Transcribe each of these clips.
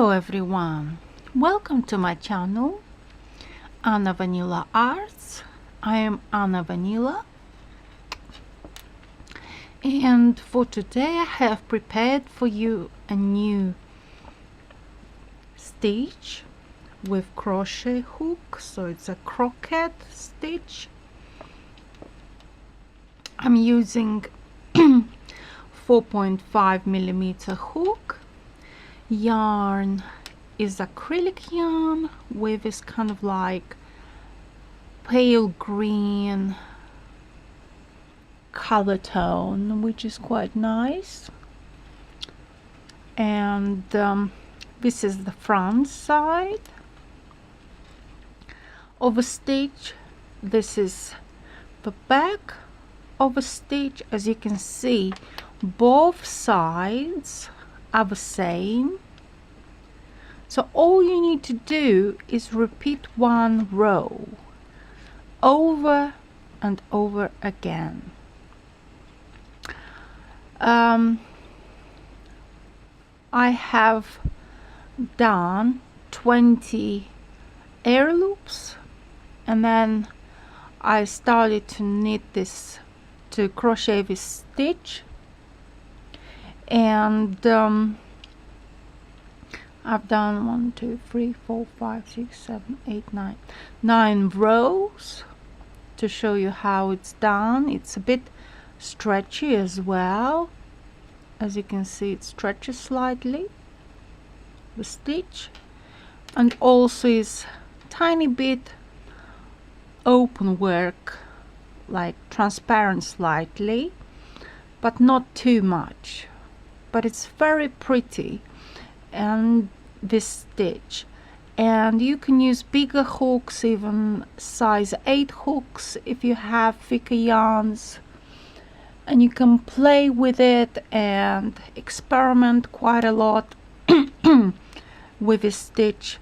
Hello everyone, welcome to my channel Anna Vanila Arts. I am Anna Vanila, and for today I have prepared for you a new stitch with crochet hook. So it's a crochet stitch. I'm using 4.5mm hook. Yarn is acrylic yarn with this kind of like pale green color tone, which is quite nice. And this is the front side of a stitch. This is the back of a stitch. As you can see, both sides are the same. So all you need to do is repeat one row over and over again. I have done 20 air loops, and then I started to knit this, to crochet this stitch, and I've done 1, 2, 3, 4, 5, 6, 7, 8, 9 rows to show you how it's done. It's a bit stretchy as well. As you can see, it stretches slightly, the stitch, and also is tiny bit open work, like transparent slightly, but not too much. But it's very pretty, and this stitch, and you can use bigger hooks, even size 8 hooks if you have thicker yarns, and you can play with it and experiment quite a lot with this stitch.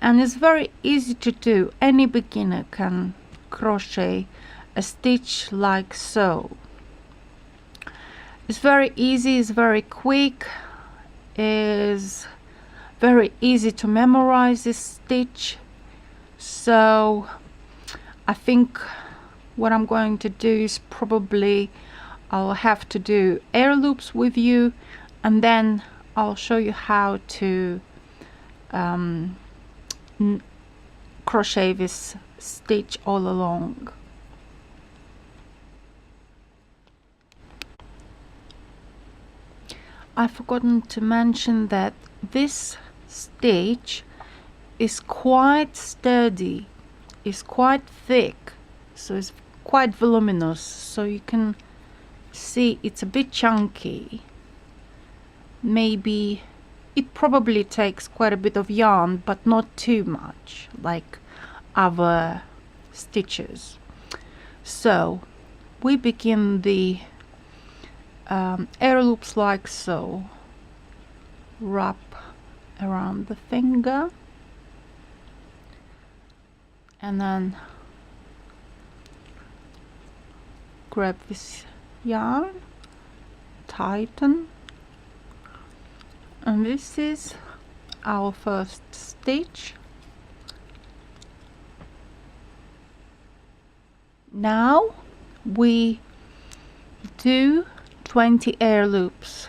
And it's very easy to do. Any beginner can crochet a stitch like so. It's very easy, it's very quick, is very easy to memorize this stitch. So I think what I'm going to do is probably I'll have to do air loops with you, and then I'll show you how to crochet this stitch all along. I've forgotten to mention that this stitch is quite sturdy, it's quite thick, so it's quite voluminous. So you can see it's a bit chunky. Maybe it probably takes quite a bit of yarn, but not too much like other stitches. So we begin the air loops like so. Wrap around the finger, and then grab this yarn, tighten, and this is our first stitch. Now we do 20 air loops.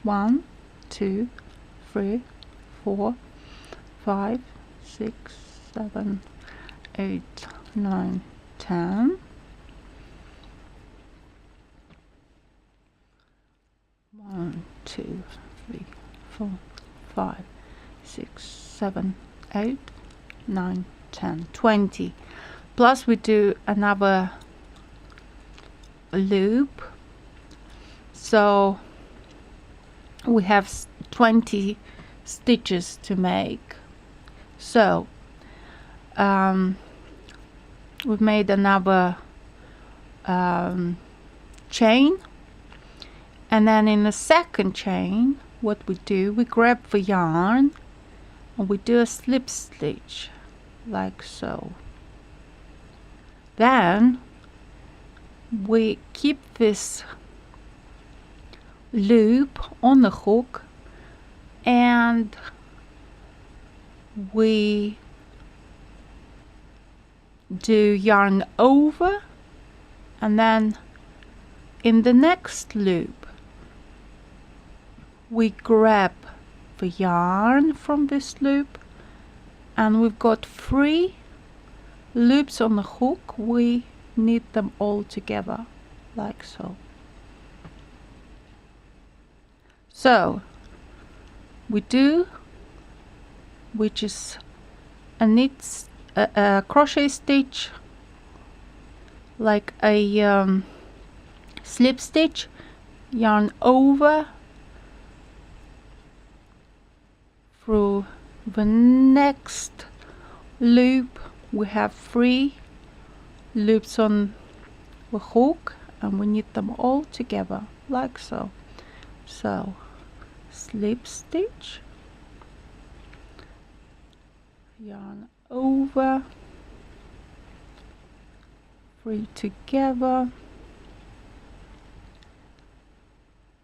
1, 2, 3, 4, 5, 6, 7, 8, 9, 10. 1, 2, 3, 4, 5, 6, 7, 8, 9, 10, 20. Plus we do another loop. So we have 20 stitches to make. So we've made another chain, and then in the second chain what we do, we grab the yarn and we do a slip stitch like so. Then we keep this loop on the hook and we do yarn over, and then in the next loop we grab the yarn from this loop, and we've got 3 loops on the hook. We knit them all together like so. So we do, which is a crochet stitch, like a slip stitch, yarn over through the next loop. We have 3 loops on the hook, and we knit them all together like so. So slip stitch, yarn over, 3 together,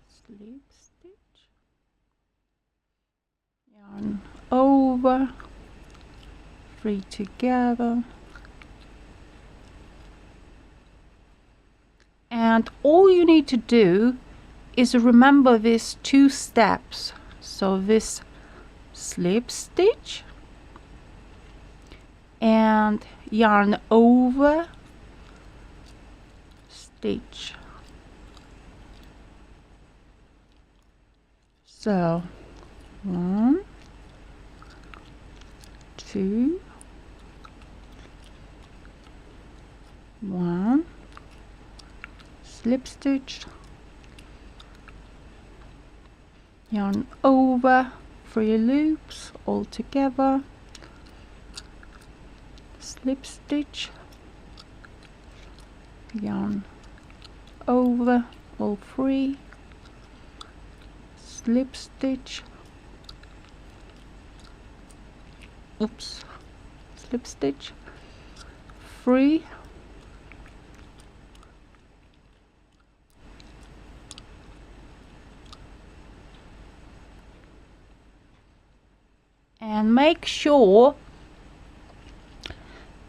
slip stitch, yarn over, 3 together, and all you need to do is remember these 2 steps. So this slip stitch and yarn over, stitch. So 1, 2, 1, slip stitch, yarn over, 3 loops all together, slip stitch, yarn over, all 3, slip stitch, oops, slip stitch, 3, and make sure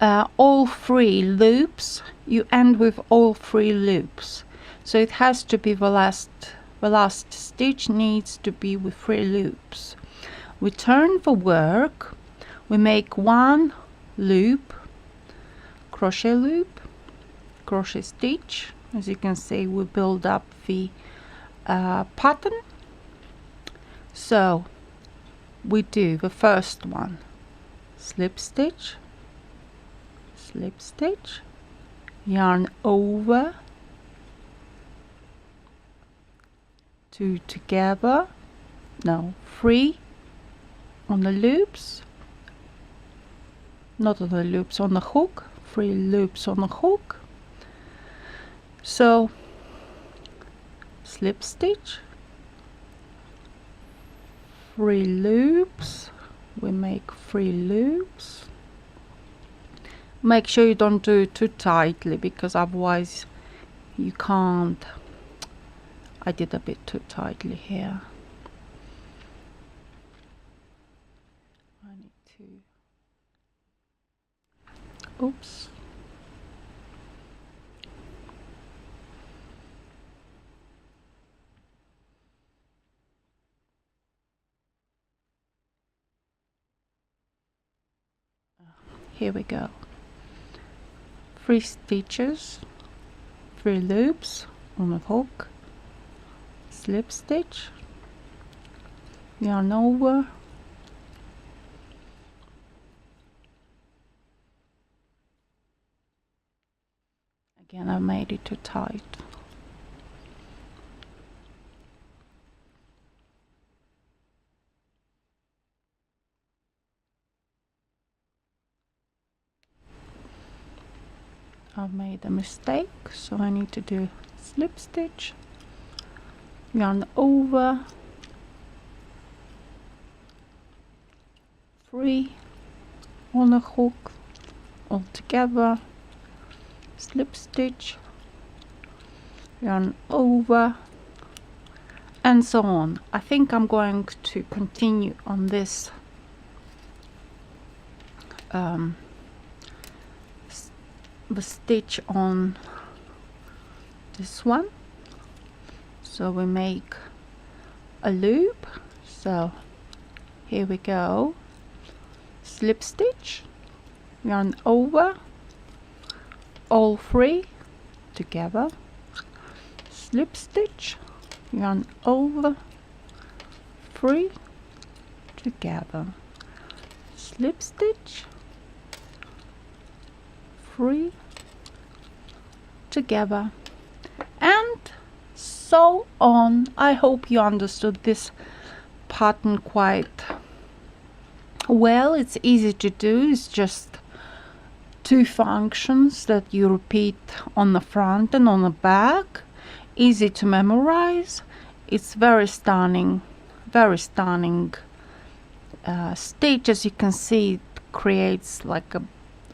all 3 loops, you end with all 3 loops. So it has to be the last stitch needs to be with 3 loops. We turn the work, we make 1 loop, crochet loop, crochet stitch. As you can see, we build up the pattern. So we do the first one, slip stitch, slip stitch, yarn over, 2 together, no, 3 on the loops, not on the loops, on the hook, 3 loops on the hook. So slip stitch, 3 loops, we make 3 loops. Make sure you don't do it too tightly, because otherwise you can't. I did a bit too tightly here. I need to, oops. Here we go. 3 stitches, 3 loops on the hook, slip stitch, yarn over, again I made it too tight. I've made a mistake, so I need to do slip stitch, yarn over, 3 on a hook all together, slip stitch, yarn over, and so on. I think I'm going to continue on this um, the stitch on this one. So we make a loop. So here we go, slip stitch, yarn over, all three together, slip stitch, yarn over, 3 together, slip stitch, 3 together, and so on. I hope you understood this pattern quite well. It's easy to do. It's just 2 functions that you repeat on the front and on the back. Easy to memorize. It's very stunning stitch. As you can see, it creates like a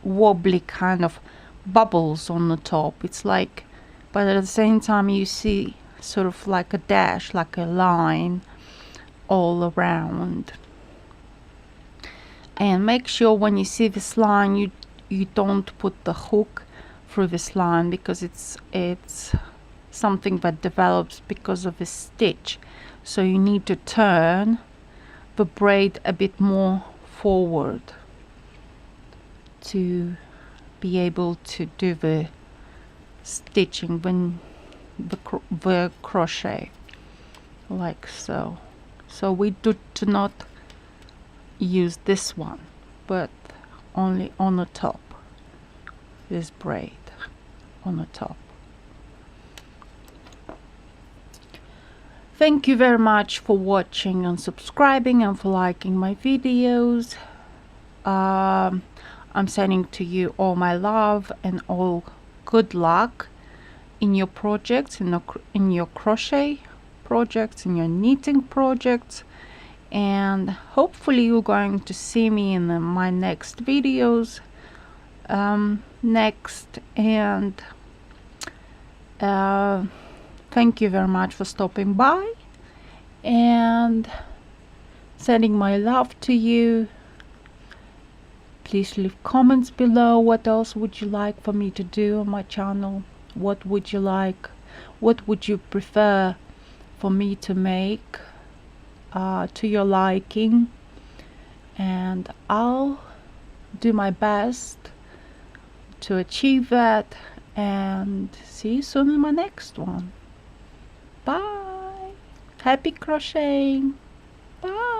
wobbly kind of bubbles on the top. It's like, but at the same time you see sort of like a dash, like a line all around. And make sure when you see this line you don't put the hook through this line, because it's something that develops because of a stitch. So you need to turn the braid a bit more forward to be able to do the stitching when the crochet, like so. So we do not use this one, but only on the top, this braid on the top. Thank you very much for watching and subscribing and for liking my videos. I'm sending to you all my love and all good luck in your projects, in your crochet projects, in your knitting projects, and hopefully you're going to see me in my next videos next. And thank you very much for stopping by and sending my love to you. Please leave comments below. What else would you like for me to do on my channel? What would you like? What would you prefer for me to make to your liking? And I'll do my best to achieve that. And see you soon in my next one. Bye. Happy crocheting. Bye.